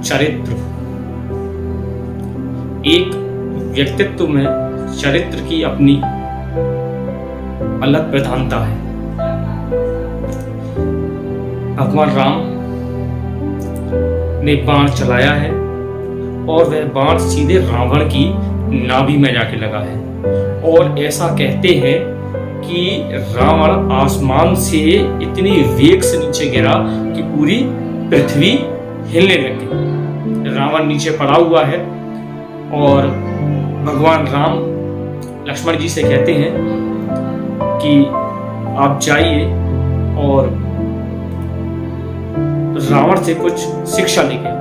चरित्र। एक व्यक्तित्व में चरित्र की अपनी अलग प्रधानता है। भगवान राम ने बाण चलाया है और वह बाण सीधे रावण की नाभि में जाके लगा है, और ऐसा कहते हैं कि रावण आसमान से इतनी वेग से नीचे गिरा कि पूरी पृथ्वी हिलने लगी। रावण नीचे पड़ा हुआ है और भगवान राम लक्ष्मण जी से कहते हैं कि आप जाइए और रावण से कुछ शिक्षा लेके।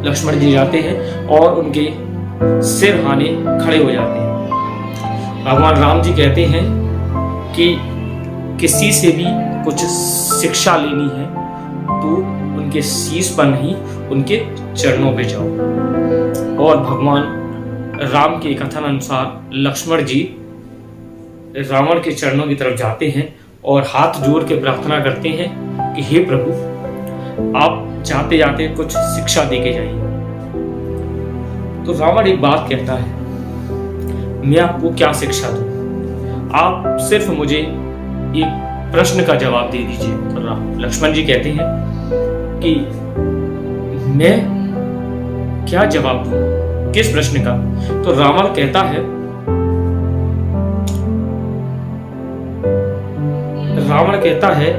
लक्ष्मण जी जाते हैं और उनके सिर हाने खड़े हो जाते हैं। भगवान राम जी कहते हैं कि किसी से भी कुछ शिक्षा लेनी है तो उनके शीश पर नहीं, उनके चरणों पे जाओ। और भगवान राम के कथन अनुसार लक्ष्मण जी रावण के चरणों की तरफ जाते हैं और हाथ जोड़ के प्रार्थना करते हैं कि हे प्रभु, आप जाते जाते कुछ शिक्षा देके जाइए। तो रावण एक बात कहता है, मैं आपको क्या शिक्षा दूं? आप सिर्फ मुझे एक प्रश्न का जवाब दे दीजिए। तो लक्ष्मण जी कहते हैं कि मैं क्या जवाब दूं? किस प्रश्न का? तो रावण कहता है, रावण कहता है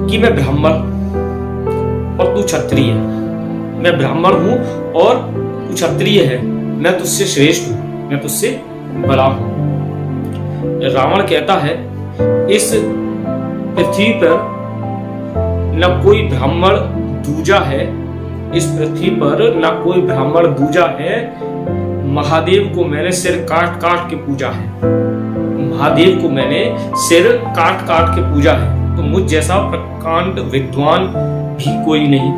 कि मैं ब्राह्मण और तू क्षत्रिय। मैं ब्राह्मण हूं और तू क्षत्रिय है। मैं तुझसे श्रेष्ठ हूं, मैं तुझसे बड़ा हूं। रावण कहता है, इस पृथ्वी पर न कोई ब्राह्मण दूजा है, इस पृथ्वी पर न कोई ब्राह्मण दूजा है। महादेव को मैंने सिर काट काट के पूजा है, महादेव को मैंने सिर काट काट के पूजा है। तो मुझ जैसा प्रकांड विद्वान भी कोई नहीं,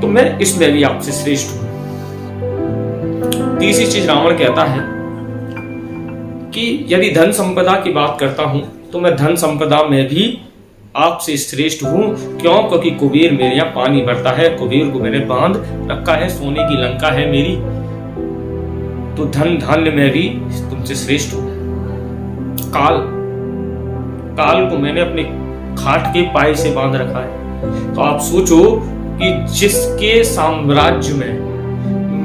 तो मैं इसमें भी आपसे श्रेष्ठ हूं। तीसरी चीज रावण कहता है कि यदि धन संपदा की बात करता हूं तो मैं धन संपदा में भी आपसे श्रेष्ठ हूं। क्यों? क्योंकि कुबेर मेरे यहाँ पानी भरता है, कुबेर को मैंने बांध रखा है, सोने की लंका है मेरी। तो धन धान्य में भी तुमसे श्रेष्ठ हूं। काल को मैंने अपने खाट के पाए से बांध रखा है। तो आप सोचो कि जिसके साम्राज्य में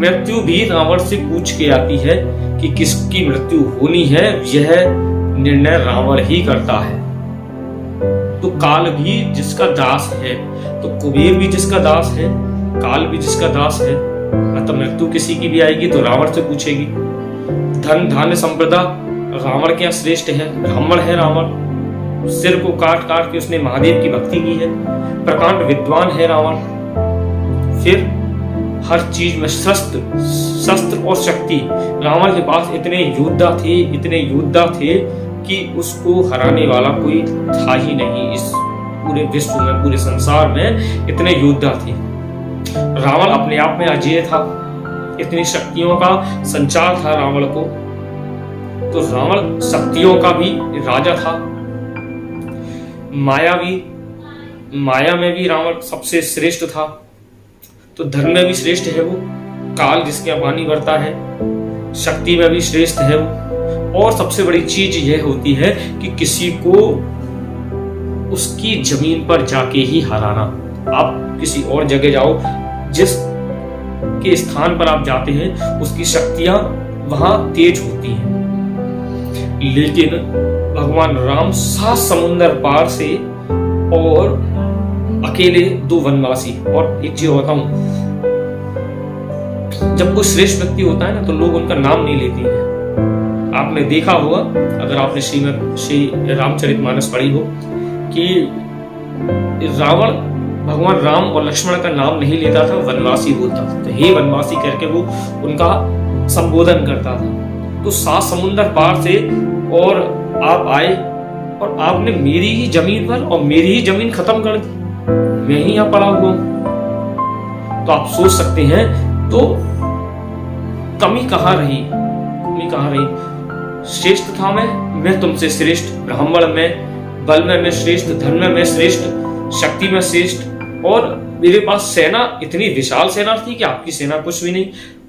मृत्यु भी रावण से पूछ के आती है कि किसकी मृत्यु होनी है, यह निर्णय रावण ही करता है। तो काल भी जिसका दास है, तो कुबेर भी जिसका दास है, काल भी जिसका दास है, मतलब मृत्यु किसी की भी आएगी तो रावण से पूछेगी। धन धान्य संपदा रावण के यहाँ श्रेष्ठ है, ब्राह्मण है रावण, सिर को काट काट के उसने महादेव की भक्ति की है, प्रकांड विद्वान है रावण। फिर हर चीज में शस्त्र और शक्ति, रावण के पास इतने योद्धा थे कि उसको हराने वाला कोई था ही नहीं। इस पूरे विश्व में, पूरे संसार में इतने योद्धा थे। रावण अपने आप में अजेय था, इतनी शक्तियों का संचार था रावण को। तो रावण शक्तियों का भी राजा था। माया में भी रावण सबसे श्रेष्ठ था। तो धर्म में भी श्रेष्ठ है वो, काल जिसके यहाँ पानी भरता है, शक्ति में भी श्रेष्ठ है वो। और सबसे बड़ी चीज यह होती है कि किसी को उसकी जमीन पर जाके ही हराना। आप किसी और जगह जाओ, जिस के स्थान पर आप जाते हैं उसकी शक्तियां वहां तेज होती हैं। लेकिन भगवान राम 7 समुंदर पार से और अकेले 2 वनवासी। और एक चीज बताऊं, जब कोई श्रेष्ठ व्यक्ति होता है ना तो लोग उनका नाम नहीं लेते हैं। आपने देखा होगा, अगर आपने श्री रामचरितमानस पढ़ी हो, कि रावण भगवान राम और लक्ष्मण का नाम नहीं लेता था, वनवासी बोलता था। तो हे वनवासी करके वो उनका संबोधन करता था। तो 7 समुंदर पार से और आप आए और आपने मेरी ही जमीन पर और मेरी ही जमीन खत्म कर दी, मैं ही यहां पड़ा हुआ हूं। तो आप सोच सकते हैं तो कमी कहां रही? श्रेष्ठ था मैं तुमसे श्रेष्ठ, ब्राह्मण में, बल में मैं श्रेष्ठ, धर्म में मैं श्रेष्ठ, शक्ति में श्रेष्ठ, और मेरे पास सेना इतनी विशाल सेना थी कि आपकी सेना कुछ भी नहीं,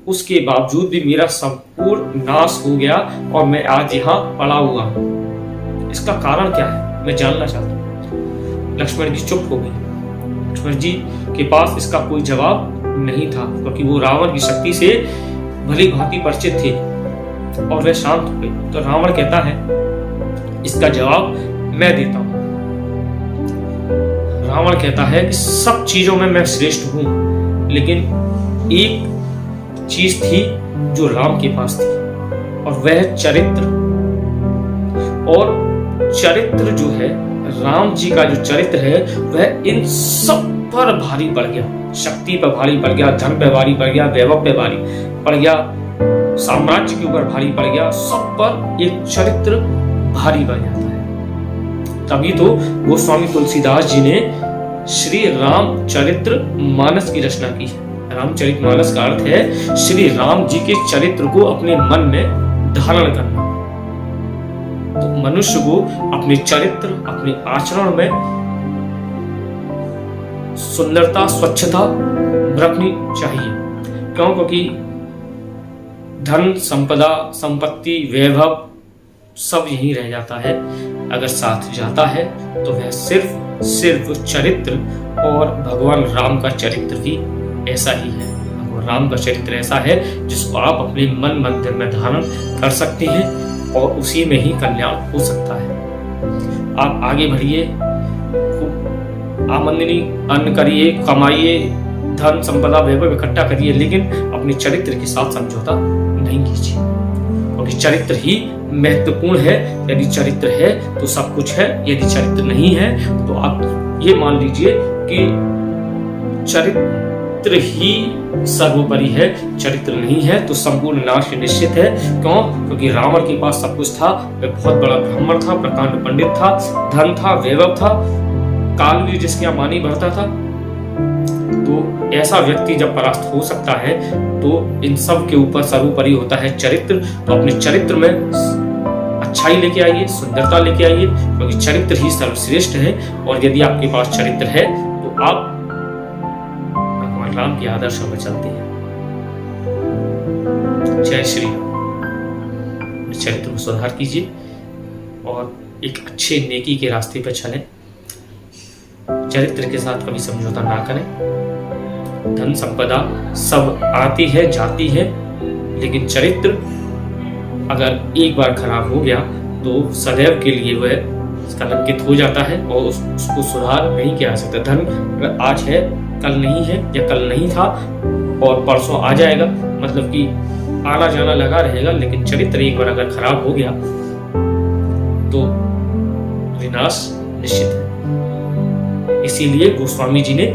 उसके बावजूद भी मेरा संपूर्ण नाश हो गया और मैं आज यहाँ पड़ा हुआ हूं। इसका कारण क्या है, मैं जानना चाहता हूँ। लक्ष्मण जी चुप हो गए। लक्ष्मण जी के पास इसका कोई जवाब नहीं था, क्योंकि वो रावण की शक्ति से भली भांति परिचित थे, और वे शांत हो गए। तो रावण कहता है, इसका जवाब मैं देता हूं। रावण कहता है कि सब चीजों में मैं श्रेष्ठ हूं, लेकिन एक चीज थी जो राम के पास थी, और वह चरित्र। और चरित्र जो है, राम जी का जो चरित्र है, वह इन सब पर भारी पड़ गया। शक्ति पर भारी पड़ गया, धन पे भारी पड़ गया, वैभव पे भारी पड़ गया, साम्राज्य के ऊपर भारी पड़ गया, सब पर एक चरित्र भारी पड़ जाता है। तभी तो गोस्वामी तुलसीदास जी ने श्री रामचरित्र मानस की रचना की है। रामचरित मानस का अर्थ है श्री राम जी के चरित्र को अपने मन में धारण करना। तो मनुष्य को अपने चरित्र, अपने आचरण में सुंदरता, स्वच्छता रखनी चाहिए। क्यों? क्योंकि धन, संपदा, संपत्ति, वैभव सब यहीं रह जाता है। अगर साथ जाता है तो वह सिर्फ चरित्र, और भगवान राम का चरित्र भी ऐसा ही है। भगवान राम का चरित्र ऐसा है जिसको आप अपने मन मंदिर में धारण कर सकते हैं, और उसी में ही कल्याण हो सकता है। आप आगे बढ़िए, आमदनी अन्न करिए, कमाइए, धन संपदा वैभव इकट्ठा करिए, लेकिन अपने चरित्र के साथ समझौता नहीं कीजिए, क्योंकि चरित्र ही महत्वपूर्ण है। यदि चरित्र है तो सब कुछ है, यदि चरित्र नहीं है तो आप ये मान लीजिए कि चरित्र ही सर्वोपरि है। चरित्र नहीं है तो संपूर्ण नाश निश्चित है। क्यों? क्योंकि रावण के पास सब कुछ था, वह बहुत बड़ा ब्राह्मण था, प्रकांड पंडित था, धन था, वैभव था, काल भी जिसके यहाँ मानी बढ़ता था। तो ऐसा व्यक्ति जब परास्त हो सकता है तो इन सब के ऊपर सर्वोपरि होता है चरित्र। तो अपने चरित्र में अच्छाई लेके आइए, सुंदरता लेके आइए, क्योंकि चरित्र ही सर्वश्रेष्ठ है। और यदि आपके पास चरित्र है तो आप भगवान राम के आदर्शों में चलते हैं। जय श्री राम। चरित्र को सुधार कीजिए और एक अच्छे नेकी के रास्ते पर चलें। चरित्र के साथ कभी समझौता ना करें। धन संपदा सब आती है, जाती है, लेकिन चरित्र अगर एक बार खराब हो गया तो सदैव के लिए वह कलंकित हो जाता है और उसको सुधार नहीं किया जा सकता। धन आज है, कल नहीं है, या कल नहीं था और परसों आ जाएगा, मतलब कि आना जाना लगा रहेगा, लेकिन चरित्र एक बार अगर खराब हो गया तो विनाश निश्चित है। इसीलिए गोस्वामी जी ने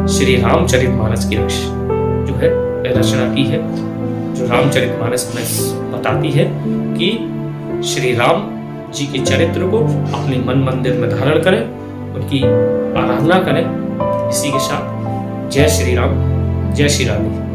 श्री रामचरितमानस की जो है रचना की है, जो रामचरितमानस में बताती है कि श्री राम जी के चरित्र को अपने मन मंदिर में धारण करें, उनकी आराधना करें। इसी के साथ जय श्री राम, जय श्री राधे।